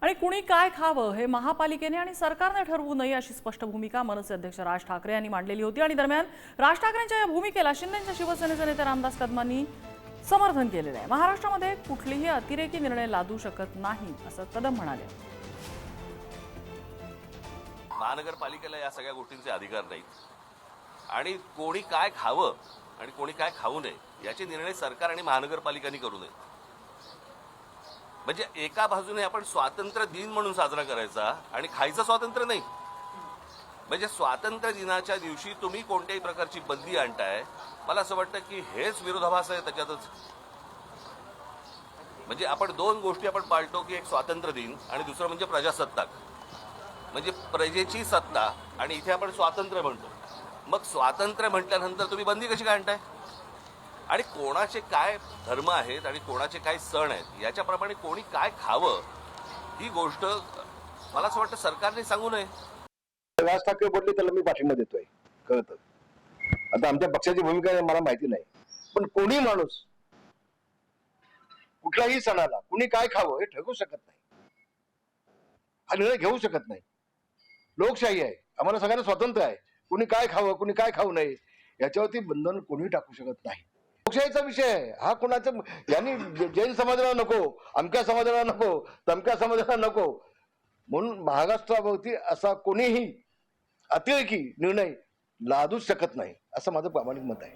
आणि कुणी काय खावं हे महापालिकेने आणि सरकारने ठरवू नये अशी स्पष्ट भूमिका मनसे अध्यक्ष राज ठाकरे यांनी मांडलेली होती। आणि दरम्यान राज ठाकरेंच्या या भूमिकेला शिंदेंच्या शिवसेनेचे नेते रामदास कदमांनी समर्थन केलेलं आहे। महाराष्ट्रामध्ये कुठलीही अतिरेकी निर्णय लादू शकत नाही असं कदम म्हणाले। महानगरपालिकेला या सगळ्या गोष्टींचे अधिकार नाहीत आणि कोणी काय खावं आणि कोणी काय खाऊ नये याचे निर्णय सरकार आणि महानगरपालिकांनी करू नये। म्हणजे एका बाजूने आपण स्वातंत्र्य दिन म्हणून साजरा करायचा आणि खायचं स्वातंत्र्य नाही। म्हणजे स्वातंत्र्य दिनाच्या दिवशी तुम्ही कोणत्याही प्रकारची बंदी आणताय, मला असं वाटतं की हेच विरोधाभास आहे त्याच्यातच। म्हणजे आपण दोन गोष्टी आपण पाळतो की एक स्वातंत्र्य दिन आणि दुसरं म्हणजे प्रजासत्ताक, म्हणजे प्रजेची सत्ता, आणि इथे आपण स्वातंत्र्य म्हणतो। मग स्वातंत्र्य म्हटल्यानंतर तुम्ही बंदी कशी काय आणताय? आणि कोणाचे काय धर्म आहेत आणि कोणाचे काय सण आहेत याच्याप्रमाणे कोणी काय खावं ही गोष्ट मला असं वाटतं सरकारने सांगू नये। राज ठाकरे बोलले त्याला मी पाठिंबा देतोय, कळतं। आता आमच्या पक्षाची भूमिका मला माहिती नाही, पण कोणी माणूस कुठल्याही सणाला कुणी काय खावं हे ठरवू शकत नाही, हा निर्णय घेऊ शकत नाही। लोकशाही आहे, आम्हाला सगळ्यांना स्वातंत्र्य आहे। कुणी काय खावं कुणी काय खाऊ नये याच्यावरती बंधन कोणी टाकू शकत नाही। लोकशाहीचा विषय आहे हा। कोणाचा यांनी जैन समाजाला नको, अमक्या समाजाला नको, तमक्या समाजाला नको म्हणून महाराष्ट्रावरती असा कोणीही अतिरेकी निर्णय लादूच शकत नाही असं माझं प्रामाणिक मत आहे।